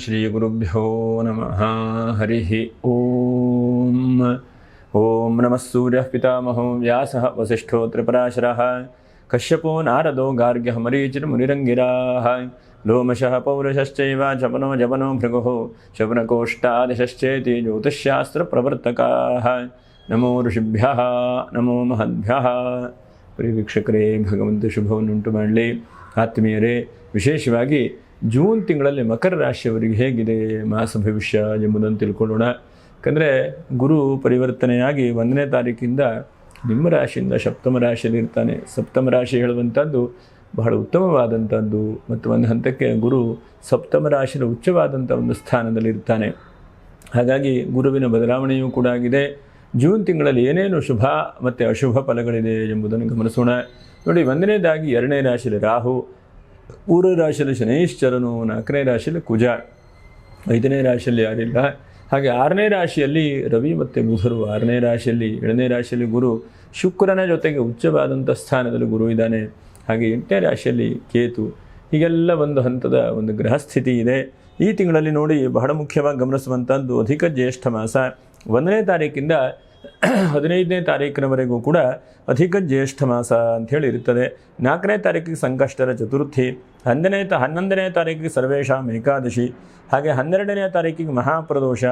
ಶ್ರೀ ಗುರುಭ್ಯೋ ನಮಃ. ಹರಿ ಓಂ. ಓಂ ನಮಃ ಸೂರ್ಯಃ ಪಿತಾಮಹೋ ವ್ಯಾಸಃ ವಸಿಷ್ಠೋ ತ್ರಿಪರಾಶರಃ ಕಶ್ಯಪೋ ನಾರದೋ ಗಾರ್ಗ್ಯಃ ಮರೀಚಿರ್ಮುನಿರಂಗಿರಾಃ ಲೋಮಶಃ ಪೌರುಷಶ್ಚೈವ ಜಪನೋ ಭೃಗುಃ ಶವನಕೋಷ್ಠಾದಿಶಶ್ಚೇತಿ ಜ್ಯೋತಿಷ್ಶಾಸ್ತ್ರಪ್ರವರ್ತಕಾಃ. ನಮೋ ಋಷಿಭ್ಯಃ ನಮೋ ಮಹದ್ಭ್ಯಃ. ಪ್ರಿಯ ವೀಕ್ಷಕರೇ, ಭಗವಂತ ಶುಭವನ್ನುಂಟು ಮಾಡಲಿ. ಆತ್ಮೀಯರೇ, ವಿಶೇಷವಾಗಿ ಜೂನ್ ತಿಂಗಳಲ್ಲಿ ಮಕರ ರಾಶಿಯವರಿಗೆ ಹೇಗಿದೆ ಮಾಸ ಭವಿಷ್ಯ ಎಂಬುದನ್ನು ತಿಳ್ಕೊಳ್ಳೋಣ. ಯಾಕಂದರೆ ಗುರು ಪರಿವರ್ತನೆಯಾಗಿ 1ನೇ ತಾರೀಕಿಂದ ನಿಮ್ಮ ರಾಶಿಯಿಂದ ಸಪ್ತಮ ರಾಶಿಯಲ್ಲಿ ಇರ್ತಾನೆ. ಸಪ್ತಮ ರಾಶಿ ಹೇಳುವಂಥದ್ದು ಬಹಳ ಉತ್ತಮವಾದಂಥದ್ದು ಮತ್ತು ಒಂದು ಹಂತಕ್ಕೆ ಗುರು ಸಪ್ತಮ ರಾಶಿಯ ಉಚ್ಚವಾದಂಥ ಒಂದು ಸ್ಥಾನದಲ್ಲಿರ್ತಾನೆ. ಹಾಗಾಗಿ ಗುರುವಿನ ಬದಲಾವಣೆಯೂ ಕೂಡ ಆಗಿದೆ. ಜೂನ್ ತಿಂಗಳಲ್ಲಿ ಏನೇನು ಶುಭ ಮತ್ತು ಅಶುಭ ಫಲಗಳಿದೆ ಎಂಬುದನ್ನು ಗಮನಿಸೋಣ. ನೋಡಿ, 1ನೇದಾಗಿ 2ನೇ ರಾಶಿಯಲ್ಲಿ ರಾಹು, 3ನೇ ರಾಶಿಯಲ್ಲಿ ಶನೈಶ್ಚರನು, 4ನೇ ರಾಶಿಯಲ್ಲಿ ಕುಜ, 5ನೇ ರಾಶಿಯಲ್ಲಿ ಯಾರಿಲ್ಲ. ಹಾಗೆ 6ನೇ ರಾಶಿಯಲ್ಲಿ ರವಿ ಮತ್ತು ಬುಧರು, 6ನೇ ರಾಶಿಯಲ್ಲಿ 7ನೇ ರಾಶಿಯಲ್ಲಿ ಗುರು, ಶುಕ್ರನ ಜೊತೆಗೆ ಉಚ್ಚವಾದಂಥ ಸ್ಥಾನದಲ್ಲಿ ಗುರು ಇದ್ದಾನೆ. ಹಾಗೆ 8ನೇ ರಾಶಿಯಲ್ಲಿ ಕೇತು. ಹೀಗೆಲ್ಲ ಒಂದು ಹಂತದ ಒಂದು ಗ್ರಹಸ್ಥಿತಿ ಇದೆ. ಈ ತಿಂಗಳಲ್ಲಿ ನೋಡಿ, ಬಹಳ ಮುಖ್ಯವಾಗಿ ಗಮನಿಸುವಂಥದ್ದು ಅಧಿಕ ಜ್ಯೇಷ್ಠ ಮಾಸ. 1ನೇ ತಾರೀಕಿಂದ 15ನೇ ತಾರೀಕಿನವರೆಗೂ ಕೂಡ ಅಧಿಕ ಜ್ಯೇಷ್ಠ ಮಾಸ ಅಂಥೇಳಿ ಇರುತ್ತದೆ. 4ನೇ ತಾರೀಕಿಗೆ ಸಂಕಷ್ಟರ ಚತುರ್ಥಿ, 11ನೇ ತಾರೀಕಿಗೆ ಸರ್ವೇಶಾಂ ಏಕಾದಶಿ, ಹಾಗೆ 12ನೇ ತಾರೀಕಿಗೆ ಮಹಾಪ್ರದೋಷ,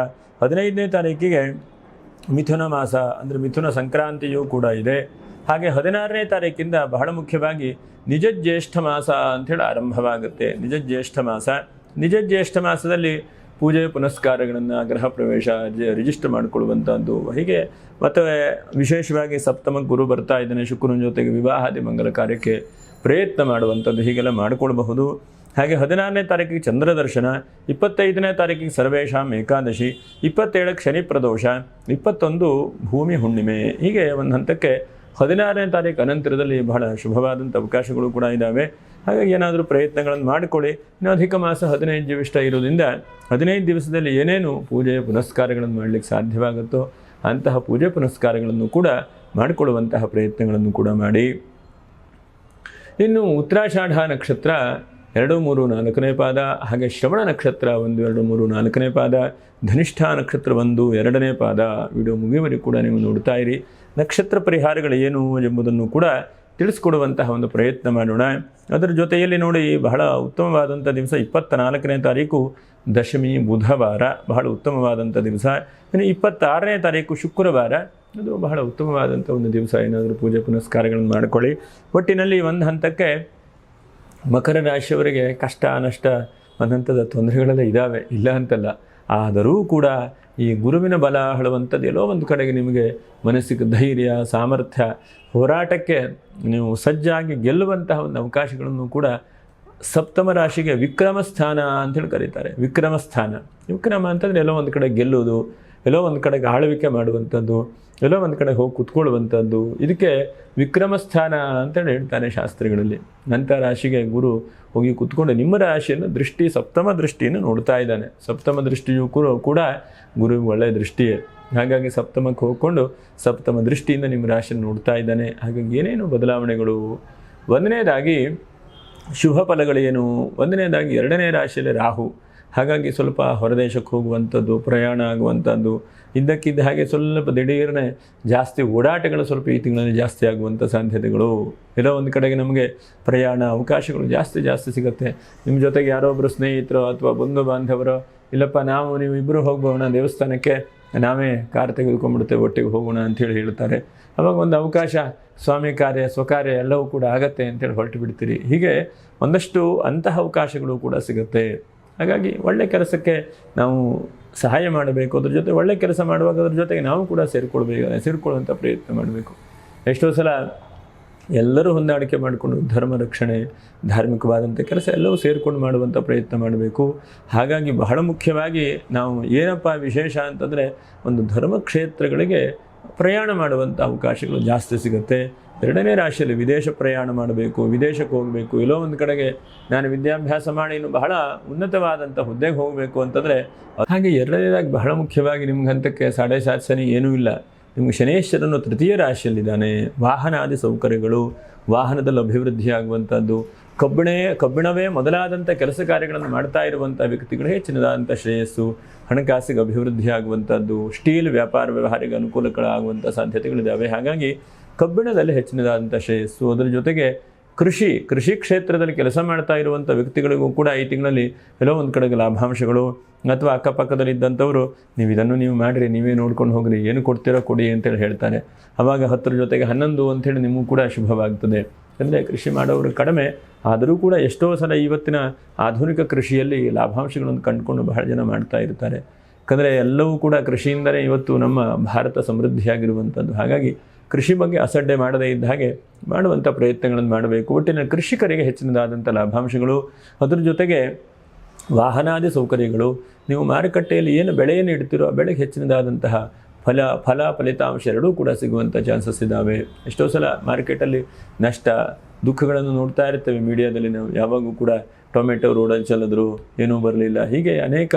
15ನೇ ತಾರೀಕಿಗೆ ಮಿಥುನ ಮಾಸ ಅಂದರೆ ಮಿಥುನ ಸಂಕ್ರಾಂತಿಯೂ ಕೂಡ ಇದೆ. ಹಾಗೆ 16ನೇ ತಾರೀಕಿಂದ ಬಹಳ ಮುಖ್ಯವಾಗಿ ನಿಜ ಜ್ಯೇಷ್ಠ ಮಾಸ ಅಂಥೇಳಿ ಆರಂಭವಾಗುತ್ತೆ. ನಿಜ ಜ್ಯೇಷ್ಠ ಮಾಸದಲ್ಲಿ ಪೂಜೆ ಪುನಸ್ಕಾರಗಳನ್ನು, ಗೃಹ ಪ್ರವೇಶ, ರಿಜಿಸ್ಟರ್ ಮಾಡಿಕೊಳ್ಳುವಂಥದ್ದು. ಹೀಗೆ ಮತ್ತು ವಿಶೇಷವಾಗಿ ಸಪ್ತಮ ಗುರು ಬರ್ತಾ ಇದ್ದಾನೆ, ಶುಕ್ರನ ಜೊತೆಗೆ ವಿವಾಹಾದಿ ಮಂಗಲ ಕಾರ್ಯಕ್ಕೆ ಪ್ರಯತ್ನ ಮಾಡುವಂಥದ್ದು, ಹೀಗೆಲ್ಲ ಮಾಡಿಕೊಳ್ಬಹುದು. ಹಾಗೆ 16ನೇ ತಾರೀಕಿಗೆ ಚಂದ್ರ ದರ್ಶನ, 25ನೇ ತಾರೀಕಿಗೆ ಸರ್ವೇಶಾಂ ಏಕಾದಶಿ, 27ಕ್ಕೆ ಶನಿ ಪ್ರದೋಷ, 21 ಭೂಮಿ ಹುಣ್ಣಿಮೆ. ಹೀಗೆ ಒಂದು ಹಂತಕ್ಕೆ 16ನೇ ತಾರೀಕು ಅನಂತರದಲ್ಲಿ ಬಹಳ ಶುಭವಾದಂಥ ಅವಕಾಶಗಳು ಕೂಡ ಇದ್ದಾವೆ. ಹಾಗಾಗಿ ಏನಾದರೂ ಪ್ರಯತ್ನಗಳನ್ನು ಮಾಡಿಕೊಳ್ಳಿ. ಇನ್ನು ಅಧಿಕ ಮಾಸ 15 ದಿವಸ ಇರೋದ್ರಿಂದ 15 ದಿವಸದಲ್ಲಿ ಏನೇನು ಪೂಜೆ ಪುನಸ್ಕಾರಗಳನ್ನು ಮಾಡಲಿಕ್ಕೆ ಸಾಧ್ಯವಾಗುತ್ತೋ ಅಂತಹ ಪೂಜೆ ಪುನಸ್ಕಾರಗಳನ್ನು ಕೂಡ ಮಾಡಿಕೊಳ್ಳುವಂತಹ ಪ್ರಯತ್ನಗಳನ್ನು ಕೂಡ ಮಾಡಿ. ಇನ್ನು ಉತ್ತರಾಷಾಢ ನಕ್ಷತ್ರ 2, 3, 4ನೇ ಪಾದ, ಹಾಗೆ ಶ್ರವಣ ನಕ್ಷತ್ರ 1, 2, 3, 4ನೇ ಪಾದ, ಧನಿಷ್ಠ ನಕ್ಷತ್ರ 1, 2ನೇ ಪಾದ. ವಿಡಿಯೋ ಮುಗಿಯುವವರೆಗೂ ಕೂಡ ನೀವು ನೋಡ್ತಾ ಇರಿ. ನಕ್ಷತ್ರ ಪರಿಹಾರಗಳು ಏನು ಎಂಬುದನ್ನು ಕೂಡ ತಿಳಿಸ್ಕೊಡುವಂತಹ ಒಂದು ಪ್ರಯತ್ನ ಮಾಡೋಣ. ಅದರ ಜೊತೆಯಲ್ಲಿ ನೋಡಿ, ಬಹಳ ಉತ್ತಮವಾದಂಥ ದಿವಸ 24ನೇ ತಾರೀಕು ದಶಮಿ ಬುಧವಾರ, ಬಹಳ ಉತ್ತಮವಾದಂಥ ದಿವಸ. ಇನ್ನು 26ನೇ ತಾರೀಕು ಶುಕ್ರವಾರ, ಅದು ಬಹಳ ಉತ್ತಮವಾದಂಥ ಒಂದು ದಿವಸ. ಏನಾದರೂ ಪೂಜೆ ಪುನಸ್ಕಾರಗಳನ್ನು ಮಾಡಿಕೊಳ್ಳಿ. ಒಟ್ಟಿನಲ್ಲಿ ಒಂದು ಹಂತಕ್ಕೆ ಮಕರ ರಾಶಿಯವರಿಗೆ ಕಷ್ಟ ನಷ್ಟ ಒಂದು ಹಂತದ ತೊಂದರೆಗಳೆಲ್ಲ ಇದ್ದಾವೆ, ಇಲ್ಲ ಅಂತಲ್ಲ. ಆದರೂ ಕೂಡ ಈ ಗುರುವಿನ ಬಲ ಹೇಳುವಂಥದ್ದು ಎಲ್ಲೋ ಒಂದು ಕಡೆಗೆ ನಿಮಗೆ ಮನಸ್ಸಿಗೆ ಧೈರ್ಯ, ಸಾಮರ್ಥ್ಯ, ಹೋರಾಟಕ್ಕೆ ನೀವು ಸಜ್ಜಾಗಿ ಗೆಲ್ಲುವಂತಹ ಒಂದು ಅವಕಾಶಗಳನ್ನು ಕೂಡ ಸಪ್ತಮ ರಾಶಿಗೆ ವಿಕ್ರಮ ಸ್ಥಾನ ಅಂತೇಳಿ ಕರೀತಾರೆ. ವಿಕ್ರಮ ಅಂತಂದರೆ ಎಲ್ಲೋ ಒಂದು ಕಡೆ ಗೆಲ್ಲುವುದು, ಎಲ್ಲೋ ಒಂದು ಕಡೆಗೆ ಆಳ್ವಿಕೆ ಮಾಡುವಂಥದ್ದು, ಎಲ್ಲೋ ಒಂದು ಕಡೆ ಹೋಗಿ ಕುತ್ಕೊಳ್ಳುವಂಥದ್ದು, ಇದಕ್ಕೆ ವಿಕ್ರಮ ಸ್ಥಾನ ಅಂತೇಳಿ ಹೇಳ್ತಾನೆ ಶಾಸ್ತ್ರಗಳಲ್ಲಿ. ಅಂಥ ರಾಶಿಗೆ ಗುರು ಹೋಗಿ ಕುತ್ಕೊಂಡು ನಿಮ್ಮ ರಾಶಿಯನ್ನು ಸಪ್ತಮ ದೃಷ್ಟಿಯನ್ನು ನೋಡ್ತಾ ಇದ್ದಾನೆ. ಸಪ್ತಮ ದೃಷ್ಟಿಯೂ ಕೂಡ ಗುರುವಿಗೆ ಒಳ್ಳೆಯ ದೃಷ್ಟಿಯೇ. ಹಾಗಾಗಿ ಸಪ್ತಮಕ್ಕೆ ಹೋಗ್ಕೊಂಡು ಸಪ್ತಮ ದೃಷ್ಟಿಯಿಂದ ನಿಮ್ಮ ರಾಶಿಯನ್ನು ನೋಡ್ತಾ ಇದ್ದಾನೆ. ಹಾಗಾಗಿ ಏನೇನು ಬದಲಾವಣೆಗಳು. 1ನೇದಾಗಿ ಶುಭ ಫಲಗಳೇನು. 1ನೇದಾಗಿ 2ನೇ ರಾಶಿಯಲ್ಲಿ ರಾಹು. ಹಾಗಾಗಿ ಸ್ವಲ್ಪ ಹೊರದೇಶಕ್ಕೆ ಹೋಗುವಂಥದ್ದು, ಪ್ರಯಾಣ ಆಗುವಂಥದ್ದು, ಇದ್ದಕ್ಕಿದ್ದ ಹಾಗೆ ಸ್ವಲ್ಪ ದಿಢೀರನೆ ಜಾಸ್ತಿ ಓಡಾಟಗಳು ಸ್ವಲ್ಪ ಈ ತಿಂಗಳಲ್ಲಿ ಜಾಸ್ತಿ ಆಗುವಂಥ ಸಾಧ್ಯತೆಗಳು. ಎಲ್ಲೋ ಒಂದು ಕಡೆಗೆ ನಮಗೆ ಪ್ರಯಾಣ ಅವಕಾಶಗಳು ಜಾಸ್ತಿ ಸಿಗುತ್ತೆ. ನಿಮ್ಮ ಜೊತೆಗೆ ಯಾರೊಬ್ಬರು ಸ್ನೇಹಿತರು ಅಥವಾ ಬಂಧು ಬಾಂಧವರು, ಇಲ್ಲಪ್ಪ ನೀವು ಇಬ್ಬರು ಹೋಗ್ಬೋಣ ದೇವಸ್ಥಾನಕ್ಕೆ, ನಾವೇ ಕಾರ್ ತೆಗೆದುಕೊಂಡ್ಬಿಡುತ್ತೇವೆ, ಒಟ್ಟಿಗೆ ಹೋಗೋಣ ಅಂಥೇಳಿ ಹೇಳ್ತಾರೆ. ಅವಾಗ ಒಂದು ಅವಕಾಶ, ಸ್ವಾಮಿ ಕಾರ್ಯ ಸ್ವಕಾರ್ಯ ಎಲ್ಲವೂ ಕೂಡ ಆಗತ್ತೆ ಅಂತೇಳಿ ಹೊರಟು ಬಿಡ್ತೀರಿ. ಹೀಗೆ ಒಂದಷ್ಟು ಅಂತಹ ಅವಕಾಶಗಳು ಕೂಡ ಸಿಗುತ್ತೆ. ಹಾಗಾಗಿ ಒಳ್ಳೆ ಕೆಲಸಕ್ಕೆ ನಾವು ಸಹಾಯ ಮಾಡಬೇಕು. ಅದ್ರ ಜೊತೆ ಒಳ್ಳೆ ಕೆಲಸ ಮಾಡುವಾಗ ಅದ್ರ ಜೊತೆಗೆ ನಾವು ಕೂಡ ಸೇರಿಕೊಳ್ಳುವಂಥ ಪ್ರಯತ್ನ ಮಾಡಬೇಕು. ಎಷ್ಟೋ ಸಲ ಎಲ್ಲರೂ ಹೊಂದಾಣಿಕೆ ಮಾಡಿಕೊಂಡು ಧರ್ಮ ರಕ್ಷಣೆ, ಧಾರ್ಮಿಕವಾದಂಥ ಕೆಲಸ ಎಲ್ಲವೂ ಸೇರಿಕೊಂಡು ಮಾಡುವಂಥ ಪ್ರಯತ್ನ ಮಾಡಬೇಕು. ಹಾಗಾಗಿ ಬಹಳ ಮುಖ್ಯವಾಗಿ ನಾವು ಏನಪ್ಪ ವಿಶೇಷ ಅಂತಂದರೆ, ಒಂದು ಧರ್ಮಕ್ಷೇತ್ರಗಳಿಗೆ ಪ್ರಯಾಣ ಮಾಡುವಂಥ ಅವಕಾಶಗಳು ಜಾಸ್ತಿ ಸಿಗುತ್ತೆ. 2ನೇ ರಾಶಿಯಲ್ಲಿ ವಿದೇಶ ಪ್ರಯಾಣ ಮಾಡಬೇಕು, ವಿದೇಶಕ್ಕೆ ಹೋಗಬೇಕು, ಎಲ್ಲೋ ಒಂದು ಕಡೆಗೆ ನಾನು ವಿದ್ಯಾಭ್ಯಾಸ ಮಾಡಿ ಇನ್ನು ಬಹಳ ಉನ್ನತವಾದಂಥ ಹುದ್ದೆಗೆ ಹೋಗಬೇಕು ಅಂತಂದರೆ. ಹಾಗೆ 2ನೇದಾಗಿ ಬಹಳ ಮುಖ್ಯವಾಗಿ ನಿಮ್ಗೆ ಹಂತಕ್ಕೆ 7.5 ಶನಿ ಏನೂ ಇಲ್ಲ. ನಿಮಗೆ ಶನೇಶ್ವರನು 3ಯ ರಾಶಿಯಲ್ಲಿದ್ದಾನೆ. ವಾಹನಾದಿ ಸೌಕರ್ಯಗಳು, ವಾಹನದಲ್ಲಿ ಅಭಿವೃದ್ಧಿ ಆಗುವಂಥದ್ದು, ಕಬ್ಬಿಣವೇ ಮೊದಲಾದಂಥ ಕೆಲಸ ಕಾರ್ಯಗಳನ್ನು ಮಾಡ್ತಾ ಇರುವಂಥ ವ್ಯಕ್ತಿಗಳು ಹೆಚ್ಚಿನದಾದಂಥ ಶ್ರೇಯಸ್ಸು, ಹಣಕಾಸಿಗೆ ಅಭಿವೃದ್ಧಿ ಆಗುವಂಥದ್ದು, ಸ್ಟೀಲ್ ವ್ಯಾಪಾರ ವ್ಯವಹಾರಿಗೆ ಅನುಕೂಲಗಳಾಗುವಂಥ ಸಾಧ್ಯತೆಗಳಿದ್ದಾವೆ. ಹಾಗಾಗಿ ಕಬ್ಬಿಣದಲ್ಲಿ ಹೆಚ್ಚಿನದಾದಂಥ ಶ್ರೇಯಸ್ಸು. ಅದರ ಜೊತೆಗೆ ಕೃಷಿ ಕ್ಷೇತ್ರದಲ್ಲಿ ಕೆಲಸ ಮಾಡ್ತಾ ಇರುವಂಥ ವ್ಯಕ್ತಿಗಳಿಗೂ ಕೂಡ ಈ ತಿಂಗಳಲ್ಲಿ ಎಲ್ಲೋ ಒಂದು ಕಡೆಗೆ ಲಾಭಾಂಶಗಳು, ಅಥವಾ ಅಕ್ಕಪಕ್ಕದಲ್ಲಿ ಇದ್ದಂಥವರು ನೀವು ಮಾಡಿರಿ, ನೀವೇ ನೋಡ್ಕೊಂಡು ಹೋಗ್ರಿ, ಏನು ಕೊಡ್ತೀರೋ ಕೊಡಿ ಅಂತೇಳಿ ಹೇಳ್ತಾರೆ. ಆವಾಗ 10 ಜೊತೆಗೆ 11 ಅಂಥೇಳಿ ನಿಮಗೂ ಕೂಡ ಶುಭವಾಗ್ತದೆ. ಅಂದರೆ ಕೃಷಿ ಮಾಡೋರು ಕಡಿಮೆ, ಆದರೂ ಕೂಡ ಎಷ್ಟೋ ಸಲ ಇವತ್ತಿನ ಆಧುನಿಕ ಕೃಷಿಯಲ್ಲಿ ಲಾಭಾಂಶಗಳನ್ನು ಕಂಡುಕೊಂಡು ಬಹಳ ಜನ ಮಾಡ್ತಾ ಇರ್ತಾರೆ. ಯಾಕಂದರೆ ಎಲ್ಲವೂ ಕೂಡ ಕೃಷಿಯಿಂದಲೇ ಇವತ್ತು ನಮ್ಮ ಭಾರತ ಸಮೃದ್ಧಿಯಾಗಿರುವಂಥದ್ದು. ಹಾಗಾಗಿ ಕೃಷಿ ಬಗ್ಗೆ ಅಸಡ್ಡೆ ಮಾಡದೇ ಇದ್ದ ಹಾಗೆ ಮಾಡುವಂಥ ಪ್ರಯತ್ನಗಳನ್ನು ಮಾಡಬೇಕು. ಒಟ್ಟಿನ ಕೃಷಿಕರಿಗೆ ಹೆಚ್ಚಿನದಾದಂಥ ಲಾಭಾಂಶಗಳು, ಅದರ ಜೊತೆಗೆ ವಾಹನಾದಿ ಸೌಕರ್ಯಗಳು, ನೀವು ಮಾರುಕಟ್ಟೆಯಲ್ಲಿ ಏನು ಬೆಳೆಯನ್ನು ಇಡ್ತೀರೋ ಆ ಬೆಳೆಗೆ ಹೆಚ್ಚಿನದಾದಂತಹ ಫಲಿತಾಂಶ ಎರಡೂ ಕೂಡ ಸಿಗುವಂಥ ಚಾನ್ಸಸ್ ಇದ್ದಾವೆ. ಎಷ್ಟೋ ಸಲ ಮಾರ್ಕೆಟಲ್ಲಿ ನಷ್ಟ ದುಃಖಗಳನ್ನು ನೋಡ್ತಾ ಇರ್ತೇವೆ ಮೀಡಿಯಾದಲ್ಲಿ. ನಾವು ಯಾವಾಗೂ ಕೂಡ ಟೊಮೆಟೊ ರೋಡಲ್ಲಿ ಚೆಲ್ಲಿದ್ರು, ಏನೂ ಬರಲಿಲ್ಲ, ಹೀಗೆ ಅನೇಕ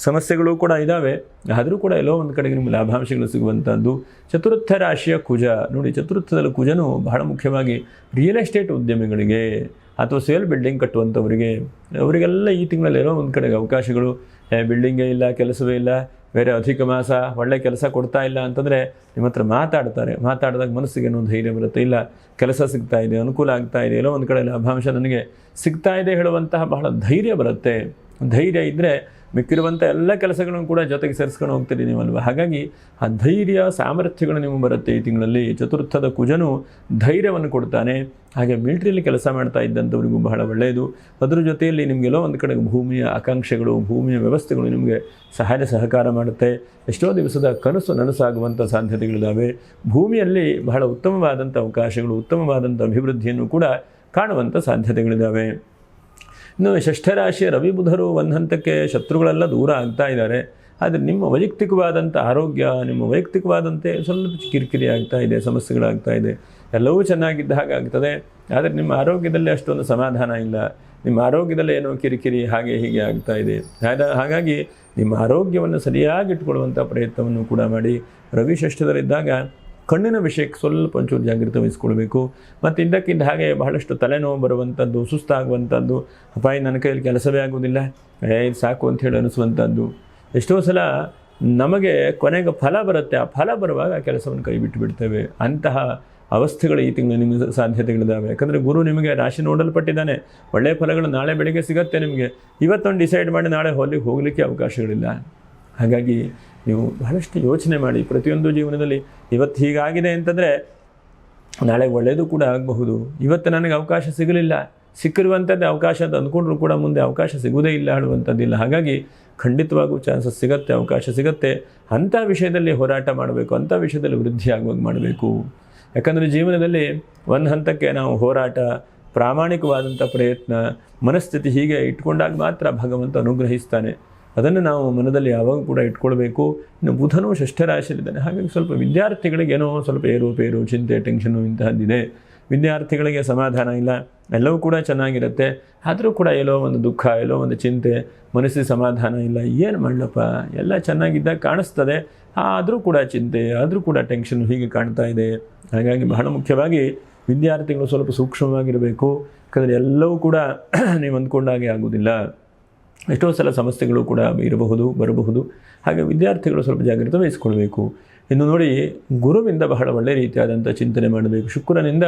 ಸಮಸ್ಯೆಗಳು ಕೂಡ ಇದ್ದಾವೆ. ಆದರೂ ಕೂಡ ಎಲ್ಲೋ ಒಂದು ಕಡೆಗೆ ನಿಮಗೆ ಲಾಭಾಂಶಗಳು ಸಿಗುವಂಥದ್ದು. ಚತುರ್ಥ ರಾಶಿಯ ಕುಜ ನೋಡಿ, ಚತುರ್ಥದಲ್ಲಿ ಕುಜನು ಬಹಳ ಮುಖ್ಯವಾಗಿ ರಿಯಲ್ ಎಸ್ಟೇಟ್ ಉದ್ಯಮಿಗಳಿಗೆ ಅಥವಾ ಸೇಲ್ ಬಿಲ್ಡಿಂಗ್ ಕಟ್ಟುವಂಥವರಿಗೆ, ಅವರಿಗೆಲ್ಲ ಈ ತಿಂಗಳಲ್ಲಿ ಏನೋ ಒಂದು ಕಡೆಗೆ ಅವಕಾಶಗಳು. ಬಿಲ್ಡಿಂಗೇ ಇಲ್ಲ, ಕೆಲಸವೇ ಇಲ್ಲ, ಬೇರೆ ಅಧಿಕ ಮಾಸ, ಒಳ್ಳೆ ಕೆಲಸ ಕೊಡ್ತಾ ಇಲ್ಲ ಅಂತಂದರೆ ನಿಮ್ಮ ಹತ್ರ ಮಾತಾಡಿದಾಗ ಮನಸ್ಸಿಗೆ ಏನೋ ಧೈರ್ಯ ಬರುತ್ತೆ. ಇಲ್ಲ, ಕೆಲಸ ಸಿಗ್ತಾ ಇದೆ, ಅನುಕೂಲ ಆಗ್ತಾ ಇದೆ, ಎಲ್ಲೋ ಒಂದು ಕಡೆ ಲಾಭಾಂಶ ನನಗೆ ಸಿಗ್ತಾ ಇದೆ ಹೇಳುವಂತಹ ಬಹಳ ಧೈರ್ಯ ಬರುತ್ತೆ. ಧೈರ್ಯ ಇದ್ದರೆ ಮಿಕ್ಕಿರುವಂಥ ಎಲ್ಲ ಕೆಲಸಗಳನ್ನು ಕೂಡ ಜೊತೆಗೆ ಸೇರಿಸ್ಕೊಂಡು ಹೋಗ್ತೀರಿ ನೀವಲ್ವ. ಹಾಗಾಗಿ ಆ ಧೈರ್ಯ ಸಾಮರ್ಥ್ಯಗಳು ನಿಮಗೆ ಬರುತ್ತೆ ಈ ತಿಂಗಳಲ್ಲಿ. ಚತುರ್ಥದ ಕುಜನು ಧೈರ್ಯವನ್ನು ಕೊಡ್ತಾನೆ. ಹಾಗೆ ಮಿಲಿಟ್ರಿಯಲ್ಲಿ ಕೆಲಸ ಮಾಡ್ತಾ ಇದ್ದಂಥವ್ರಿಗೂ ಬಹಳ ಒಳ್ಳೆಯದು. ಅದರ ಜೊತೆಯಲ್ಲಿ ನಿಮಗೆಲ್ಲೋ ಒಂದು ಕಡೆ ಭೂಮಿಯ ಆಕಾಂಕ್ಷೆಗಳು, ಭೂಮಿಯ ವ್ಯವಸ್ಥೆಗಳು ನಿಮಗೆ ಸಹಕಾರ ಮಾಡುತ್ತೆ. ಎಷ್ಟೋ ದಿವಸದ ಕನಸು ನನಸಾಗುವಂಥ ಸಾಧ್ಯತೆಗಳಿದ್ದಾವೆ. ಭೂಮಿಯಲ್ಲಿ ಬಹಳ ಉತ್ತಮವಾದಂಥ ಅವಕಾಶಗಳು, ಉತ್ತಮವಾದಂಥ ಅಭಿವೃದ್ಧಿಯನ್ನು ಕೂಡ ಕಾಣುವಂಥ ಸಾಧ್ಯತೆಗಳಿದ್ದಾವೆ. ಇನ್ನು ಷಷ್ಠರಾಶಿಯ ರವಿ ಬುಧರು ಒಂದು ಹಂತಕ್ಕೆ ಶತ್ರುಗಳೆಲ್ಲ ದೂರ ಆಗ್ತಾ ಇದ್ದಾರೆ. ಆದರೆ ನಿಮ್ಮ ವೈಯಕ್ತಿಕವಾದಂಥ ಆರೋಗ್ಯ, ನಿಮ್ಮ ವೈಯಕ್ತಿಕವಾದಂತೆ ಸ್ವಲ್ಪ ಕಿರಿಕಿರಿ ಆಗ್ತಾ ಇದೆ, ಸಮಸ್ಯೆಗಳಾಗ್ತಾ ಇದೆ. ಎಲ್ಲವೂ ಚೆನ್ನಾಗಿದ್ದ ಹಾಗಾಗ್ತದೆ, ಆದರೆ ನಿಮ್ಮ ಆರೋಗ್ಯದಲ್ಲಿ ಅಷ್ಟೊಂದು ಸಮಾಧಾನ ಇಲ್ಲ. ನಿಮ್ಮ ಆರೋಗ್ಯದಲ್ಲಿ ಏನೋ ಕಿರಿಕಿರಿ ಹಾಗೆ ಹೀಗೆ ಆಗ್ತಾ ಇದೆ. ಹಾಗಾಗಿ ನಿಮ್ಮ ಆರೋಗ್ಯವನ್ನು ಸರಿಯಾಗಿ ಇಟ್ಕೊಳ್ಳುವಂಥ ಪ್ರಯತ್ನವನ್ನು ಕೂಡ ಮಾಡಿ. ರವಿ ಷಷ್ಠದಲ್ಲಿದ್ದಾಗ ಕಣ್ಣಿನ ವಿಷಯಕ್ಕೆ ಸ್ವಲ್ಪ ಒಂಚೂರು ಜಾಗೃತಿ ವಹಿಸ್ಕೊಳ್ಬೇಕು. ಮತ್ತು ಇದ್ದಕ್ಕಿದ್ದ ಹಾಗೆ ಬಹಳಷ್ಟು ತಲೆನೋವು ಬರುವಂಥದ್ದು, ಸುಸ್ತಾಗುವಂಥದ್ದು, ಅಪಾಯ ನನ್ನ ಕೈಯಲ್ಲಿ ಕೆಲಸವೇ ಆಗೋದಿಲ್ಲ, ಇದು ಸಾಕು ಅಂಥೇಳಿ ಅನಿಸುವಂಥದ್ದು. ಎಷ್ಟೋ ಸಲ ನಮಗೆ ಕೊನೆಗೆ ಫಲ ಬರುತ್ತೆ, ಆ ಫಲ ಬರುವಾಗ ಆ ಕೆಲಸವನ್ನು ಕೈ ಬಿಟ್ಟು ಬಿಡ್ತೇವೆ. ಅಂತಹ ಅವಸ್ಥೆಗಳು ಈ ತಿಂಗಳು ನಿಮಗೆ ಸಾಧ್ಯತೆಗಳಿದ್ದಾವೆ. ಯಾಕಂದರೆ ಗುರು ನಿಮಗೆ ರಾಶಿ ನೋಡಲ್ಪಟ್ಟಿದ್ದಾನೆ. ಒಳ್ಳೆಯ ಫಲಗಳು ನಾಳೆ ಬೆಳಗ್ಗೆ ಸಿಗುತ್ತೆ ನಿಮಗೆ. ಇವತ್ತೊಂದು ಡಿಸೈಡ್ ಮಾಡಿ ನಾಳೆ ಹೋಗಲಿಕ್ಕೆ ಅವಕಾಶಗಳಿಲ್ಲ. ಹಾಗಾಗಿ ನೀವು ಬಹಳಷ್ಟು ಯೋಚನೆ ಮಾಡಿ. ಪ್ರತಿಯೊಂದು ಜೀವನದಲ್ಲಿ ಇವತ್ತು ಹೀಗಾಗಿದೆ ಅಂತಂದರೆ ನಾಳೆ ಒಳ್ಳೆಯದು ಕೂಡ ಆಗಬಹುದು. ಇವತ್ತು ನನಗೆ ಅವಕಾಶ ಸಿಗಲಿಲ್ಲ, ಸಿಕ್ಕಿರುವಂಥದ್ದು ಅವಕಾಶ ಅಂತ ಅಂದ್ಕೊಂಡ್ರೂ ಕೂಡ ಮುಂದೆ ಅವಕಾಶ ಸಿಗುವುದೇ ಇಲ್ಲ ಹೇಳುವಂಥದ್ದಿಲ್ಲ. ಹಾಗಾಗಿ ಖಂಡಿತವಾಗೂ ಚಾನ್ಸಸ್ ಸಿಗುತ್ತೆ, ಅವಕಾಶ ಸಿಗುತ್ತೆ. ಅಂಥ ವಿಷಯದಲ್ಲಿ ಹೋರಾಟ ಮಾಡಬೇಕು, ಅಂಥ ವಿಷಯದಲ್ಲಿ ವೃದ್ಧಿ ಆಗುವಾಗ ಮಾಡಬೇಕು. ಯಾಕಂದರೆ ಜೀವನದಲ್ಲಿ ಒಂದು ಹಂತಕ್ಕೆ ನಾವು ಹೋರಾಟ, ಪ್ರಾಮಾಣಿಕವಾದಂಥ ಪ್ರಯತ್ನ, ಮನಸ್ಥಿತಿ ಹೀಗೆ ಇಟ್ಕೊಂಡಾಗ ಮಾತ್ರ ಭಗವಂತ ಅನುಗ್ರಹಿಸ್ತಾನೆ. ಅದನ್ನು ನಾವು ಮನದಲ್ಲಿ ಯಾವಾಗ ಕೂಡ ಇಟ್ಕೊಳ್ಬೇಕು. ಇನ್ನು ಬುಧನೂ ಷಷ್ಠರಾಶಿಯಲ್ಲಿದ್ದಾನೆ. ಹಾಗಾಗಿ ಸ್ವಲ್ಪ ವಿದ್ಯಾರ್ಥಿಗಳಿಗೆ ಏನೋ ಸ್ವಲ್ಪ ಏರುಪೇರು, ಚಿಂತೆ, ಟೆನ್ಷನು ಇಂತಹದ್ದಿದೆ. ವಿದ್ಯಾರ್ಥಿಗಳಿಗೆ ಸಮಾಧಾನ ಇಲ್ಲ. ಎಲ್ಲವೂ ಕೂಡ ಚೆನ್ನಾಗಿರುತ್ತೆ, ಆದರೂ ಕೂಡ ಎಲ್ಲೋ ಒಂದು ದುಃಖ, ಎಲ್ಲೋ ಒಂದು ಚಿಂತೆ, ಮನಸ್ಸಿಗೆ ಸಮಾಧಾನ ಇಲ್ಲ. ಏನು ಮಾಡಲಪ್ಪ, ಎಲ್ಲ ಚೆನ್ನಾಗಿದ್ದಾಗ ಕಾಣಿಸ್ತದೆ, ಆದರೂ ಕೂಡ ಚಿಂತೆ, ಆದರೂ ಕೂಡ ಟೆನ್ಷನ್ ಹೀಗೆ ಕಾಣ್ತಾ ಇದೆ. ಹಾಗಾಗಿ ಬಹಳ ಮುಖ್ಯವಾಗಿ ವಿದ್ಯಾರ್ಥಿಗಳು ಸ್ವಲ್ಪ ಸೂಕ್ಷ್ಮವಾಗಿರಬೇಕು. ಯಾಕಂದರೆ ಎಲ್ಲವೂ ಕೂಡ ನೀವು ಅಂದ್ಕೊಂಡಾಗೆ ಆಗೋದಿಲ್ಲ. ಎಷ್ಟೋ ಸಲ ಸಮಸ್ಯೆಗಳು ಕೂಡ ಬರಬಹುದು. ಹಾಗೆ ವಿದ್ಯಾರ್ಥಿಗಳು ಸ್ವಲ್ಪ ಜಾಗ್ರತೆ ವಹಿಸ್ಕೊಳ್ಬೇಕು. ಇನ್ನು ನೋಡಿ, ಗುರುವಿಂದ ಬಹಳ ಒಳ್ಳೆಯ ರೀತಿಯಾದಂಥ ಚಿಂತನೆ ಮಾಡಬೇಕು. ಶುಕ್ರನಿಂದ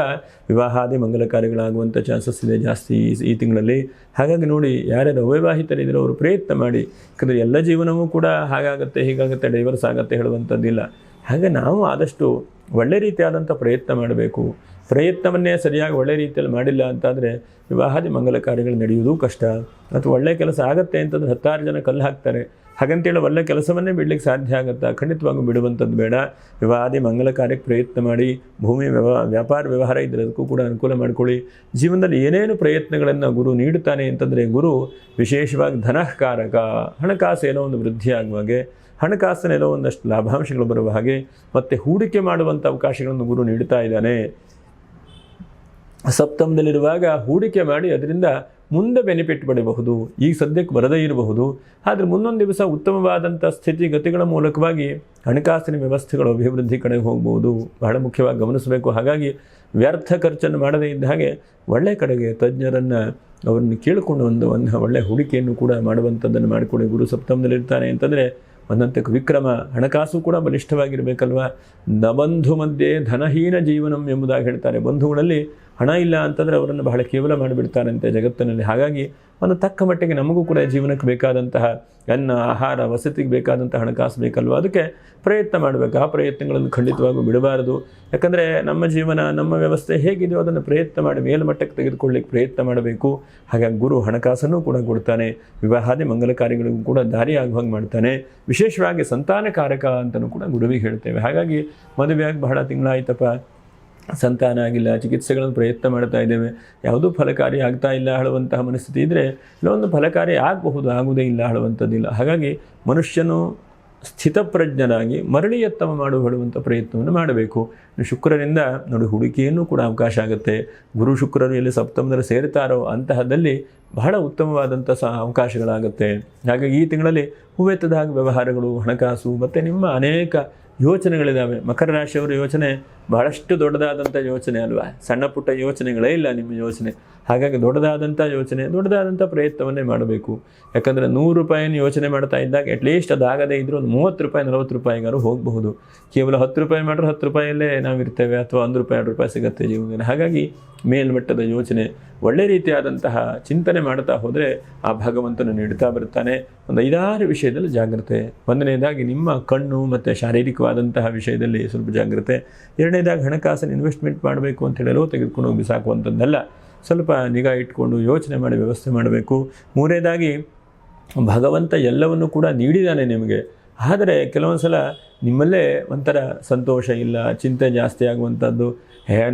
ವಿವಾಹಾದಿ ಮಂಗಲ ಕಾರ್ಯಗಳಾಗುವಂಥ ಚಾನ್ಸಸ್ ಇದೆ ಜಾಸ್ತಿ ಈ ತಿಂಗಳಲ್ಲಿ. ಹಾಗಾಗಿ ನೋಡಿ, ಯಾರ್ಯಾರು ಅವಿವಾಹಿತರಿದ್ದರೂ ಅವರು ಪ್ರಯತ್ನ ಮಾಡಿ. ಯಾಕಂದರೆ ಎಲ್ಲ ಜೀವನವೂ ಕೂಡ ಹಾಗಾಗುತ್ತೆ, ಹೀಗಾಗುತ್ತೆ, ಡೈವರ್ಸ್ ಆಗುತ್ತೆ ಹೇಳುವಂಥದ್ದಿಲ್ಲ. ಹಾಗೆ ನಾವು ಆದಷ್ಟು ಒಳ್ಳೆ ರೀತಿಯಾದಂಥ ಪ್ರಯತ್ನ ಮಾಡಬೇಕು. ಪ್ರಯತ್ನವನ್ನೇ ಸರಿಯಾಗಿ ಒಳ್ಳೆ ರೀತಿಯಲ್ಲಿ ಮಾಡಿಲ್ಲ ಅಂತಾದರೆ ವಿವಾಹಾದಿ ಮಂಗಲ ಕಾರ್ಯಗಳು ನಡೆಯುವುದೂ ಕಷ್ಟ. ಅಥವಾ ಒಳ್ಳೆಯ ಕೆಲಸ ಆಗುತ್ತೆ ಅಂತಂದ್ರೆ 10 ಜನ ಕಲ್ಲು ಹಾಕ್ತಾರೆ. ಹಾಗಂತೇಳಿ ಒಳ್ಳೆ ಕೆಲಸವನ್ನೇ ಬಿಡಲಿಕ್ಕೆ ಸಾಧ್ಯ ಆಗುತ್ತಾ? ಖಂಡಿತವಾಗೂ ಬಿಡುವಂಥದ್ದು ಬೇಡ. ವಿವಾಹಾದಿ ಮಂಗಲ ಕಾರ್ಯಕ್ಕೆ ಪ್ರಯತ್ನ ಮಾಡಿ. ಭೂಮಿ ವ್ಯಾಪಾರ ವ್ಯವಹಾರ ಇದ್ದರೆ ಅದಕ್ಕೂ ಕೂಡ ಅನುಕೂಲ ಮಾಡಿಕೊಳ್ಳಿ. ಜೀವನದಲ್ಲಿ ಏನೇನು ಪ್ರಯತ್ನಗಳನ್ನು ಗುರು ನೀಡುತ್ತಾನೆ ಅಂತಂದರೆ, ಗುರು ವಿಶೇಷವಾಗಿ ಧನಕಾರಕ, ಹಣಕಾಸು ಏನೋ ಒಂದು ವೃದ್ಧಿ ಆಗುವ ಹಾಗೆ, ಹಣಕಾಸಿನೇನೋ ಒಂದಷ್ಟು ಲಾಭಾಂಶಗಳು ಬರುವ ಹಾಗೆ, ಮತ್ತು ಹೂಡಿಕೆ ಮಾಡುವಂಥ ಅವಕಾಶಗಳನ್ನು ಗುರು ನೀಡುತ್ತಾ ಇದ್ದಾನೆ. ಸಪ್ತಮದಲ್ಲಿರುವಾಗ ಹೂಡಿಕೆ ಮಾಡಿ ಅದರಿಂದ ಮುಂದೆ ಬೆನಿಫಿಟ್ ಪಡೆಯಬಹುದು. ಈಗ ಸದ್ಯಕ್ಕೆ ಬರದೇ ಇರಬಹುದು, ಆದರೆ ಮುಂದೊಂದು ದಿವಸ ಉತ್ತಮವಾದಂಥ ಸ್ಥಿತಿಗತಿಗಳ ಮೂಲಕವಾಗಿ ಹಣಕಾಸಿನ ವ್ಯವಸ್ಥೆಗಳು ಅಭಿವೃದ್ಧಿ ಕಡೆಗೆ ಹೋಗ್ಬೋದು. ಬಹಳ ಮುಖ್ಯವಾಗಿ ಗಮನಿಸಬೇಕು. ಹಾಗಾಗಿ ವ್ಯರ್ಥ ಖರ್ಚನ್ನು ಮಾಡದೇ ಇದ್ದ ಹಾಗೆ ಒಳ್ಳೆಯ ಕಡೆಗೆ ತಜ್ಞರನ್ನು ಅವರನ್ನು ಕೇಳಿಕೊಂಡು ಒಂದು ಒಳ್ಳೆಯ ಹೂಡಿಕೆಯನ್ನು ಕೂಡ ಮಾಡುವಂಥದ್ದನ್ನು ಮಾಡಿಕೊಡಿ. ಗುರು ಸಪ್ತಮದಲ್ಲಿರ್ತಾನೆ ಅಂತಂದರೆ ಒಂದಂತಕ್ಕೆ ವಿಕ್ರಮ, ಹಣಕಾಸು ಕೂಡ ಬಲಿಷ್ಠವಾಗಿರಬೇಕಲ್ವ. ನಬಂಧು ಮಧ್ಯೆ ಧನಹೀನ ಜೀವನಂ ಎಂಬುದಾಗಿ ಹೇಳ್ತಾರೆ. ಬಂಧುಗಳಲ್ಲಿ ಹಣ ಇಲ್ಲ ಅಂತಂದರೆ ಅವರನ್ನು ಬಹಳ ಕೇವಲ ಮಾಡಿಬಿಡ್ತಾರಂತೆ ಜಗತ್ತಿನಲ್ಲಿ. ಹಾಗಾಗಿ ಒಂದು ತಕ್ಕ ಮಟ್ಟಿಗೆ ನಮಗೂ ಕೂಡ ಜೀವನಕ್ಕೆ ಬೇಕಾದಂತಹ ಅನ್ನ, ಆಹಾರ, ವಸತಿಗೆ ಬೇಕಾದಂಥ ಹಣಕಾಸು ಬೇಕಲ್ವ. ಅದಕ್ಕೆ ಪ್ರಯತ್ನ ಮಾಡಬೇಕು. ಆ ಪ್ರಯತ್ನಗಳನ್ನು ಖಂಡಿತವಾಗೂ ಬಿಡಬಾರದು. ಯಾಕಂದರೆ ನಮ್ಮ ಜೀವನ, ನಮ್ಮ ವ್ಯವಸ್ಥೆ ಹೇಗಿದೆಯೋ ಅದನ್ನು ಪ್ರಯತ್ನ ಮಾಡಿ ಮೇಲ್ಮಟ್ಟಕ್ಕೆ ತೆಗೆದುಕೊಳ್ಳಿಕ್ಕೆ ಪ್ರಯತ್ನ ಮಾಡಬೇಕು. ಹಾಗಾಗಿ ಗುರು ಹಣಕಾಸನ್ನು ಕೂಡ ಕೊಡ್ತಾನೆ. ವಿವಾಹಾದಿ ಮಂಗಲ ಕಾರ್ಯಗಳಿಗೂ ಕೂಡ ದಾರಿ ಆಗುವಂಗೆ ಮಾಡ್ತಾನೆ. ವಿಶೇಷವಾಗಿ ಸಂತಾನಕಾರಕ ಅಂತಲೂ ಕೂಡ ಗುರುವಿಗೆ ಹೇಳ್ತೇವೆ. ಹಾಗಾಗಿ ಮದುವೆಯಾಗಿ ಬಹಳ ತಿಂಗಳಾಯ್ತಪ್ಪ, ಸಂತಾನ ಆಗಿಲ್ಲ, ಚಿಕಿತ್ಸೆಗಳನ್ನು ಪ್ರಯತ್ನ ಮಾಡ್ತಾ ಇದ್ದೇವೆ, ಯಾವುದೂ ಫಲಕಾರಿ ಆಗ್ತಾ ಇಲ್ಲ ಹೇಳುವಂತಹ ಮನಸ್ಥಿತಿ ಇದ್ದರೆ ಇಲ್ಲೊಂದು ಫಲಕಾರಿ ಆಗಬಹುದು, ಆಗುವುದೇ ಇಲ್ಲ ಹೇಳುವಂಥದ್ದಿಲ್ಲ. ಹಾಗಾಗಿ ಮನುಷ್ಯನು ಸ್ಥಿತಪ್ರಜ್ಞನಾಗಿ ಮರಳಿ ಎತ್ತಮ ಹೇಳುವಂಥ ಪ್ರಯತ್ನವನ್ನು ಮಾಡಬೇಕು. ಶುಕ್ರರಿಂದ ನೋಡಿ ಹೂಡಿಕೆಯನ್ನು ಕೂಡ ಅವಕಾಶ ಆಗುತ್ತೆ. ಗುರು ಶುಕ್ರರು ಎಲ್ಲಿ ಸಪ್ತಮದಲ್ಲಿ ಸೇರ್ತಾರೋ ಅಂತಹದಲ್ಲಿ ಬಹಳ ಉತ್ತಮವಾದಂಥ ಅವಕಾಶಗಳಾಗುತ್ತೆ. ಹಾಗಾಗಿ ಈ ತಿಂಗಳಲ್ಲಿ ಹೂವೆತ್ತದಾಗ ವ್ಯವಹಾರಗಳು, ಹಣಕಾಸು ಮತ್ತು ನಿಮ್ಮ ಅನೇಕ ಯೋಚನೆಗಳಿದ್ದಾವೆ. ಮಕರ ರಾಶಿಯವರ ಯೋಚನೆ ಬಹಳಷ್ಟು ದೊಡ್ಡದಾದಂಥ ಯೋಚನೆ ಅಲ್ವಾ, ಸಣ್ಣ ಪುಟ್ಟ ಯೋಚನೆಗಳೇ ಇಲ್ಲ ನಿಮ್ಮ ಯೋಚನೆ. ಹಾಗಾಗಿ ದೊಡ್ಡದಾದಂಥ ಯೋಚನೆ, ದೊಡ್ಡದಾದಂಥ ಪ್ರಯತ್ನವನ್ನೇ ಮಾಡಬೇಕು. ಯಾಕಂದರೆ 100 ರೂಪಾಯಿನ ಯೋಚನೆ ಮಾಡ್ತಾ ಇದ್ದಾಗ ಅಟ್ಲೀಸ್ಟ್ ಅದಾಗದೇ ಇದ್ದರೂ ಒಂದು 30 ರೂಪಾಯಿ 40 ರೂಪಾಯಿಗಾರು ಹೋಗಬಹುದು. ಕೇವಲ 10 ರೂಪಾಯಿ ಮಾಡಿದ್ರೆ 10 ರೂಪಾಯಲ್ಲೇ ನಾವಿರ್ತೇವೆ, ಅಥವಾ 1 ರೂಪಾಯಿ 2 ರೂಪಾಯಿ ಸಿಗುತ್ತೆ ಜೀವನದಲ್ಲಿ. ಹಾಗಾಗಿ ಮೇಲ್ಮಟ್ಟದ ಯೋಚನೆ, ಒಳ್ಳೆ ರೀತಿಯಾದಂತಹ ಚಿಂತನೆ ಮಾಡ್ತಾ ಹೋದರೆ ಆ ಭಗವಂತನು ನೀಡ್ತಾ ಬರ್ತಾನೆ. ಒಂದು 5-6 ವಿಷಯದಲ್ಲಿ ಜಾಗ್ರತೆ. ಒಂದನೇದಾಗಿ ನಿಮ್ಮ ಕಣ್ಣು ಮತ್ತು ಶಾರೀರಿಕವಾದಂತಹ ವಿಷಯದಲ್ಲಿ ಸ್ವಲ್ಪ ಜಾಗ್ರತೆ. ಎರಡನೇದಾಗಿ ಹಣಕಾಸಿನ ಇನ್ವೆಸ್ಟ್ಮೆಂಟ್ ಮಾಡಬೇಕು ಅಂತ ಹೇಳಲು ತೆಗೆದುಕೊಂಡು ಹೋಗಿ ಸಾಕುವಂಥದ್ದಲ್ಲ, ಸ್ವಲ್ಪ ನಿಗಾ ಇಟ್ಕೊಂಡು ಯೋಚನೆ ಮಾಡಿ ವ್ಯವಸ್ಥೆ ಮಾಡಬೇಕು. ಮೂರನೇದಾಗಿ ಭಗವಂತ ಎಲ್ಲವನ್ನು ಕೂಡ ನೀಡಿದ್ದಾನೆ ನಿಮಗೆ. ಆದರೆ ಕೆಲವೊಂದು ಸಲ ನಿಮ್ಮಲ್ಲೇ ಒಂಥರ ಸಂತೋಷ ಇಲ್ಲ, ಚಿಂತೆ ಜಾಸ್ತಿ ಆಗುವಂಥದ್ದು,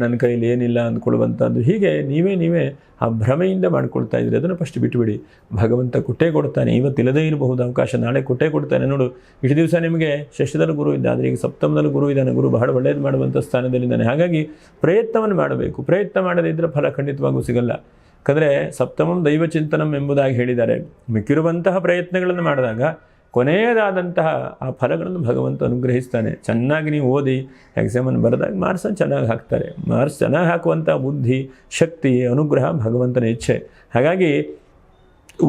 ನನ್ನ ಕೈಲಿ ಏನಿಲ್ಲ ಅಂದ್ಕೊಳ್ಳುವಂಥದ್ದು, ಹೀಗೆ ನೀವೇ ಆ ಭ್ರಮೆಯಿಂದ ಮಾಡ್ಕೊಳ್ತಾ ಇದ್ದೀರಿ. ಅದನ್ನು ಫಸ್ಟ್ ಬಿಟ್ಟುಬಿಡಿ. ಭಗವಂತ ಕೊಟ್ಟೇ ಕೊಡ್ತಾನೆ. ಇವತ್ತಿಲ್ಲದೇ ಇರಬಹುದು ಅವಕಾಶ, ನಾಳೆ ಕೊಟ್ಟೇ ಕೊಡ್ತಾನೆ. ನೋಡು, ಇಷ್ಟು ದಿವಸ ನಿಮಗೆ ಷಷ್ಠದಲ್ಲಿ ಗುರು ಇದ್ದ, ಆದರೆ ಈಗ ಸಪ್ತಮದಲ್ಲಿ ಗುರು ಇದ್ದಾನೆ. ಗುರು ಬಹಳ ಒಳ್ಳೆಯದು ಮಾಡುವಂಥ ಸ್ಥಾನದಲ್ಲಿದ್ದಾನೆ. ಹಾಗಾಗಿ ಪ್ರಯತ್ನವನ್ನು ಮಾಡಬೇಕು. ಪ್ರಯತ್ನ ಮಾಡದೇ ಇದ್ದರೆ ಫಲ ಖಂಡಿತವಾಗೂ ಸಿಗಲ್ಲ. ಯಾಕಂದರೆ ಸಪ್ತಮಂ ದೈವಚಿಂತನಂ ಎಂಬುದಾಗಿ ಹೇಳಿದ್ದಾರೆ. ಮಿಕ್ಕಿರುವಂತಹ ಪ್ರಯತ್ನಗಳನ್ನು ಮಾಡಿದಾಗ ಕೊನೆಯದಾದಂತಹ ಆ ಫಲಗಳನ್ನು ಭಗವಂತ ಅನುಗ್ರಹಿಸ್ತಾನೆ. ಚೆನ್ನಾಗಿ ನೀವು ಓದಿ ಎಕ್ಸಾಮನ್ನು ಬರೆದಾಗ ಮಾರ್ಕ್ಸನ್ನು ಚೆನ್ನಾಗಿ ಹಾಕ್ತಾರೆ. ಮಾರ್ಕ್ಸ್ ಚೆನ್ನಾಗಿ ಹಾಕುವಂಥ ಬುದ್ಧಿ, ಶಕ್ತಿ, ಅನುಗ್ರಹ ಭಗವಂತನ ಇಚ್ಛೆ. ಹಾಗಾಗಿ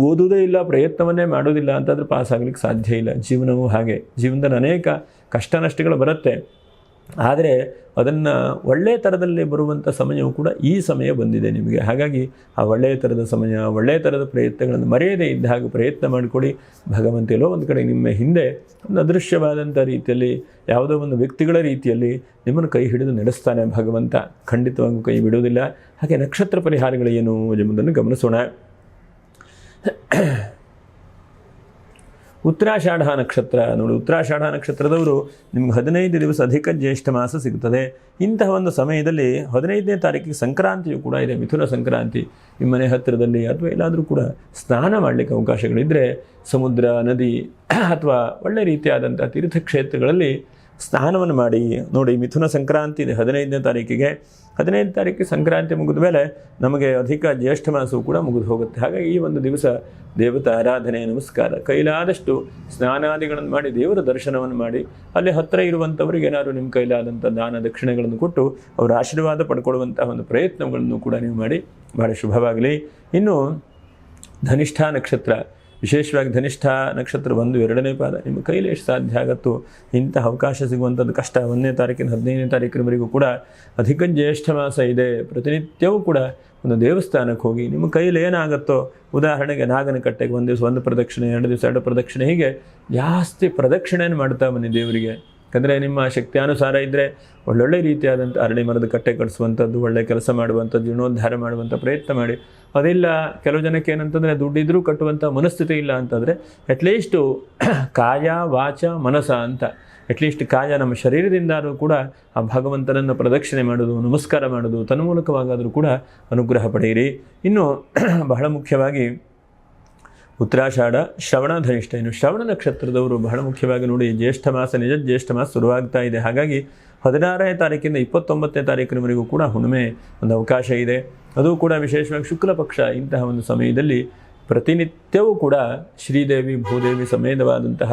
ಓದುವುದೇ ಇಲ್ಲ, ಪ್ರಯತ್ನವನ್ನೇ ಮಾಡೋದಿಲ್ಲ ಅಂತಂದರೆ ಪಾಸ್ ಆಗಲಿಕ್ಕೆ ಸಾಧ್ಯ ಇಲ್ಲ. ಜೀವನವೂ ಹಾಗೆ. ಜೀವನದಲ್ಲಿ ಅನೇಕ ಕಷ್ಟ ನಷ್ಟಗಳು ಬರುತ್ತೆ. ಆದರೆ ಅದನ್ನು ಒಳ್ಳೆಯ ಥರದಲ್ಲಿ ಬರುವಂಥ ಸಮಯವು ಕೂಡ ಈ ಸಮಯ ಬಂದಿದೆ ನಿಮಗೆ. ಹಾಗಾಗಿ ಆ ಒಳ್ಳೆಯ ಥರದ ಸಮಯ, ಒಳ್ಳೆಯ ಥರದ ಪ್ರಯತ್ನಗಳನ್ನು ಮರೆಯದೇ ಇದ್ದ ಹಾಗೆ ಪ್ರಯತ್ನ ಮಾಡಿಕೊಡಿ. ಭಗವಂತ ಎಲ್ಲೋ ಒಂದು ಕಡೆ ನಿಮ್ಮ ಹಿಂದೆ ಒಂದು ಅದೃಶ್ಯವಾದಂಥ ರೀತಿಯಲ್ಲಿ, ಯಾವುದೋ ಒಂದು ವ್ಯಕ್ತಿಗಳ ರೀತಿಯಲ್ಲಿ ನಿಮ್ಮನ್ನು ಕೈ ಹಿಡಿದು ನಡೆಸ್ತಾನೆ ಭಗವಂತ. ಖಂಡಿತವಾಗೂ ಕೈ ಬಿಡುವುದಿಲ್ಲ. ಹಾಗೆ ನಕ್ಷತ್ರ ಪರಿಹಾರಗಳು ಏನು ಎಂಬುದನ್ನು ಗಮನಿಸೋಣ. ಉತ್ತರಾಷಾಢ ನಕ್ಷತ್ರ ನೋಡಿ, ಉತ್ತರಾಷಾಢ ನಕ್ಷತ್ರದವರು ನಿಮ್ಗೆ 15 ದಿವಸ ಅಧಿಕ ಜ್ಯೇಷ್ಠ ಮಾಸ ಸಿಗ್ತದೆ. ಇಂತಹ ಒಂದು ಸಮಯದಲ್ಲಿ 15ನೇ ತಾರೀಕಿಗೆ ಸಂಕ್ರಾಂತಿಯು ಕೂಡ ಇದೆ, ಮಿಥುನ ಸಂಕ್ರಾಂತಿ. ನಿಮ್ಮ ಮನೆ ಹತ್ತಿರದಲ್ಲಿ ಅಥವಾ ಎಲ್ಲಾದರೂ ಕೂಡ ಸ್ನಾನ ಮಾಡಲಿಕ್ಕೆ ಅವಕಾಶಗಳಿದ್ದರೆ ಸಮುದ್ರ, ನದಿ ಅಥವಾ ಒಳ್ಳೆ ರೀತಿಯಾದಂಥ ತೀರ್ಥಕ್ಷೇತ್ರಗಳಲ್ಲಿ ಸ್ನಾನವನ್ನು ಮಾಡಿ. ನೋಡಿ, ಮಿಥುನ ಸಂಕ್ರಾಂತಿ ಇದೆ 15ನೇ ತಾರೀಕಿಗೆ. 15ನೇ ತಾರೀಕಿಗೆ ಸಂಕ್ರಾಂತಿ ಮುಗಿದ ಮೇಲೆ ನಮಗೆ ಅಧಿಕ ಜ್ಯೇಷ್ಠ ಮಾಸವು ಕೂಡ ಮುಗಿದು ಹೋಗುತ್ತೆ. ಹಾಗಾಗಿ ಈ ಒಂದು ದಿವಸ ದೇವತಾ ಆರಾಧನೆ, ನಮಸ್ಕಾರ, ಕೈಲಾದಷ್ಟು ಸ್ನಾನಾದಿಗಳನ್ನು ಮಾಡಿ ದೇವರ ದರ್ಶನವನ್ನು ಮಾಡಿ, ಅಲ್ಲಿ ಹತ್ತಿರ ಇರುವಂಥವ್ರಿಗೆ ಏನಾದರೂ ನಿಮ್ಮ ಕೈಲಾದಂಥ ದಾನ ದಕ್ಷಿಣೆಗಳನ್ನು ಕೊಟ್ಟು ಅವರ ಆಶೀರ್ವಾದ ಪಡ್ಕೊಳ್ಳುವಂಥ ಒಂದು ಪ್ರಯತ್ನಗಳನ್ನು ಕೂಡ ನೀವು ಮಾಡಿ. ಭಾಳ ಶುಭವಾಗಲಿ. ಇನ್ನು ಧನಿಷ್ಠ ನಕ್ಷತ್ರ, ವಿಶೇಷವಾಗಿ ಧನಿಷ್ಠ ನಕ್ಷತ್ರ 1, 2ನೇ ಪಾದ. ನಿಮ್ಮ ಕೈಲಿ ಎಷ್ಟು ಸಾಧ್ಯ ಆಗುತ್ತೋ ಇಂಥ ಅವಕಾಶ ಸಿಗುವಂಥದ್ದು ಕಷ್ಟ. 1ನೇ ತಾರೀಕಿನ 15ನೇ ತಾರೀಕಿನವರೆಗೂ ಕೂಡ ಅಧಿಕ ಜ್ಯೇಷ್ಠ ಮಾಸ ಇದೆ. ಪ್ರತಿನಿತ್ಯವೂ ಕೂಡ ಒಂದು ದೇವಸ್ಥಾನಕ್ಕೆ ಹೋಗಿ ನಿಮ್ಮ ಕೈಯಲ್ಲಿ ಏನಾಗುತ್ತೋ, ಉದಾಹರಣೆಗೆ ನಾಗನಕಟ್ಟೆಗೆ 1 ದಿವಸ 1 ಪ್ರದಕ್ಷಿಣೆ, 2 ದಿವಸ 2 ಪ್ರದಕ್ಷಿಣೆ, ಹೀಗೆ ಜಾಸ್ತಿ ಪ್ರದಕ್ಷಿಣೆಯನ್ನು ಮಾಡ್ತಾ ಬನ್ನಿ ದೇವರಿಗೆ. ಯಾಕಂದರೆ ನಿಮ್ಮ ಶಕ್ತಿಯಾನುಸಾರ ಇದ್ದರೆ ಒಳ್ಳೊಳ್ಳೆ ರೀತಿಯಾದಂಥ ಅರಳಿ ಮರದ ಕಟ್ಟೆ ಕಟ್ಟಿಸುವಂಥದ್ದು, ಒಳ್ಳೆಯ ಕೆಲಸ ಮಾಡುವಂಥದ್ದು, ಜೀರ್ಣೋದ್ಧಾರ ಮಾಡುವಂಥ ಪ್ರಯತ್ನ ಮಾಡಿ. ಅದಿಲ್ಲ, ಕೆಲವು ಜನಕ್ಕೆ ಏನಂತಂದರೆ ದುಡ್ಡಿದ್ರೂ ಕಟ್ಟುವಂಥ ಮನಸ್ಥಿತಿ ಇಲ್ಲ ಅಂತಂದರೆ ಅಟ್ಲೀಸ್ಟು ಕಾಯ ವಾಚ ಮನಸ ಅಂತ, ಅಟ್ಲೀಸ್ಟ್ ಕಾಯ ನಮ್ಮ ಶರೀರದಿಂದಾದರೂ ಕೂಡ ಆ ಭಗವಂತನನ್ನು ಪ್ರದಕ್ಷಿಣೆ ಮಾಡೋದು, ನಮಸ್ಕಾರ ಮಾಡೋದು, ತನ್ಮೂಲಕವಾಗಾದರೂ ಕೂಡ ಅನುಗ್ರಹ ಪಡೆಯಿರಿ. ಇನ್ನು ಬಹಳ ಮುಖ್ಯವಾಗಿ ಉತ್ತರಾಷಾಢ, ಶ್ರವಣ, ಧನಿಷ್ಠ. ಇನ್ನು ಶ್ರವಣ ನಕ್ಷತ್ರದವರು ಬಹಳ ಮುಖ್ಯವಾಗಿ ನೋಡಿ, ಜ್ಯೇಷ್ಠ ಮಾಸ, ನಿಜ ಜ್ಯೇಷ್ಠ ಮಾಸ ಶುರುವಾಗ್ತಾ ಇದೆ. ಹಾಗಾಗಿ 16ನೇ ತಾರೀಕಿಂದ 29ನೇ ತಾರೀಕಿನವರೆಗೂ ಕೂಡ ಹುಣ್ಣಿಮೆ ಒಂದು ಅವಕಾಶ ಇದೆ. ಅದು ಕೂಡ ವಿಶೇಷವಾಗಿ ಶುಕ್ಲ ಪಕ್ಷ. ಇಂತಹ ಒಂದು ಸಮಯದಲ್ಲಿ ಪ್ರತಿನಿತ್ಯವೂ ಕೂಡ ಶ್ರೀದೇವಿ, ಭೂದೇವಿ ಸಮೇತವಾದಂತಹ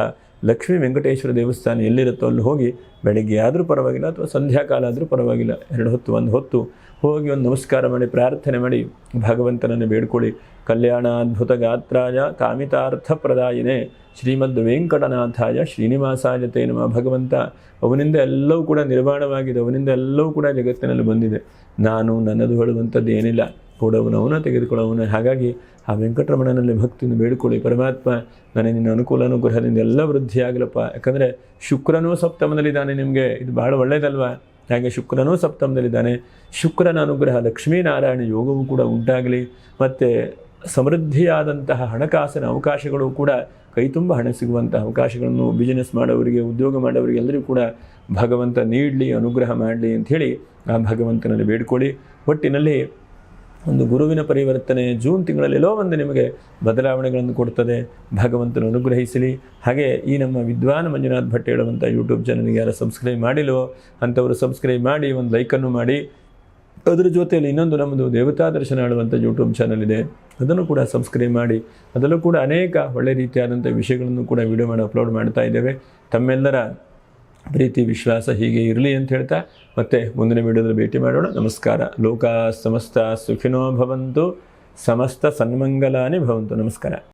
ಲಕ್ಷ್ಮೀ ವೆಂಕಟೇಶ್ವರ ದೇವಸ್ಥಾನ ಎಲ್ಲಿರುತ್ತೋ ಅಲ್ಲಿ ಹೋಗಿ ಬೆಳಗ್ಗೆ ಆದರೂ ಪರವಾಗಿಲ್ಲ ಅಥವಾ ಸಂಧ್ಯಾಕಾಲ ಆದರೂ ಪರವಾಗಿಲ್ಲ, 2 ಹೊತ್ತು 1 ಹೊತ್ತು ಹೋಗಿ ಒಂದು ನಮಸ್ಕಾರ ಮಾಡಿ ಪ್ರಾರ್ಥನೆ ಮಾಡಿ ಭಗವಂತನನ್ನು ಬೇಡ್ಕೊಳ್ಳಿ. ಕಲ್ಯಾಣಾದ್ಭುತ ಗಾತ್ರಾಯ ಕಾಮಿತಾರ್ಥಪ್ರದಾಯಿನೇ ಶ್ರೀಮದ್ ವೆಂಕಟನಾಥಾಯ ಶ್ರೀನಿವಾಸಾಯ ತೇ ನಮಃ. ಭಗವಂತ ಅವನಿಂದ ಎಲ್ಲವೂ ಕೂಡ ನಿರ್ಮಾಣವಾಗಿದೆ, ಅವನಿಂದ ಎಲ್ಲವೂ ಕೂಡ ಜಗತ್ತಿನಲ್ಲಿ ಬಂದಿದೆ. ನಾನು ನನ್ನದು ಹೇಳುವಂಥದ್ದು ಏನಿಲ್ಲ, ಕೊಡವನವನ ತೆಗೆದುಕೊಳ್ಳೋವನ. ಹಾಗಾಗಿ ಆ ವೆಂಕಟರಮಣನಲ್ಲಿ ಭಕ್ತಿಯಿಂದ ಬೇಡಿಕೊಳ್ಳಿ, ಪರಮಾತ್ಮ ನನಗೆ ನಿನ್ನ ಅನುಕೂಲ ಅನುಗ್ರಹದಿಂದ ಎಲ್ಲ ವೃದ್ಧಿಯಾಗಲಪ್ಪ. ಯಾಕಂದರೆ ಶುಕ್ರನೂ ಸಪ್ತಮದಲ್ಲಿದ್ದಾನೆ, ನಿಮಗೆ ಇದು ಭಾಳ ಒಳ್ಳೆಯದಲ್ವ. ಹಾಗೆ ಶುಕ್ರನೂ ಸಪ್ತಮದಲ್ಲಿದ್ದಾನೆ. ಶುಕ್ರನ ಅನುಗ್ರಹ ಲಕ್ಷ್ಮೀನಾರಾಯಣ ಯೋಗವೂ ಕೂಡ ಉಂಟಾಗಲಿ. ಮತ್ತು ಸಮೃದ್ಧಿಯಾದಂತಹ ಹಣಕಾಸಿನ ಅವಕಾಶಗಳು ಕೂಡ ಕೈ ತುಂಬ ಹಣ ಸಿಗುವಂತಹ ಅವಕಾಶಗಳನ್ನು ಬಿಸಿನೆಸ್ ಮಾಡೋವರಿಗೆ, ಉದ್ಯೋಗ ಮಾಡೋವರಿಗೆ ಎಲ್ಲರಿಗೂ ಕೂಡ ಭಗವಂತ ನೀಡಲಿ, ಅನುಗ್ರಹ ಮಾಡಲಿ ಅಂಥೇಳಿ ಆ ಭಗವಂತನಲ್ಲಿ ಬೇಡ್ಕೊಳ್ಳಿ. ಒಟ್ಟಿನಲ್ಲಿ ಒಂದು ಗುರುವಿನ ಪರಿವರ್ತನೆ ಜೂನ್ ತಿಂಗಳಲ್ಲಿ ಎಲ್ಲೋ ಒಂದು ನಿಮಗೆ ಬದಲಾವಣೆಗಳನ್ನು ಕೊಡ್ತದೆ. ಭಗವಂತನ ಅನುಗ್ರಹಿಸಲಿ. ಹಾಗೆ ಈ ನಮ್ಮ ವಿದ್ವಾನ್ ಮಂಜುನಾಥ್ ಭಟ್ ಹೇಳುವಂಥ ಯೂಟ್ಯೂಬ್ ಚಾನಲ್ಗೆ ಯಾರು ಸಬ್ಸ್ಕ್ರೈಬ್ ಮಾಡಿಲ್ವೋ ಅಂಥವರು ಸಬ್ಸ್ಕ್ರೈಬ್ ಮಾಡಿ, ಒಂದು ಲೈಕನ್ನು ಮಾಡಿ. ಅದರ ಜೊತೆಯಲ್ಲಿ ಇನ್ನೊಂದು ನಮ್ಮದು ದೇವತಾ ದರ್ಶನ ಹೇಳುವಂಥ ಯೂಟ್ಯೂಬ್ ಚಾನಲ್ ಇದೆ, ಅದನ್ನು ಕೂಡ ಸಬ್ಸ್ಕ್ರೈಬ್ ಮಾಡಿ. ಅದರಲ್ಲೂ ಕೂಡ ಅನೇಕ ಒಳ್ಳೆ ರೀತಿಯಾದಂಥ ವಿಷಯಗಳನ್ನು ಕೂಡ ವಿಡಿಯೋ ಮಾಡಿ ಅಪ್ಲೋಡ್ ಮಾಡ್ತಾ ಇದ್ದೇವೆ. ತಮ್ಮೆಲ್ಲರ ಪ್ರೀತಿ ವಿಶ್ವಾಸ ಹೀಗೆ ಇರಲಿ ಅಂತ ಹೇಳ್ತಾ ಮತ್ತೆ ಮುಂದಿನ ವಿಡಿಯೋದಲ್ಲಿ ಭೇಟಿ ಮಾಡೋಣ. ನಮಸ್ಕಾರ. ಲೋಕ ಸಮಸ್ತ ಸುಖಿನೋ ಭವಂತು, ಸಮಸ್ತ ಸನ್ಮಂಗಲಾನಿ ಭವಂತು. ನಮಸ್ಕಾರ.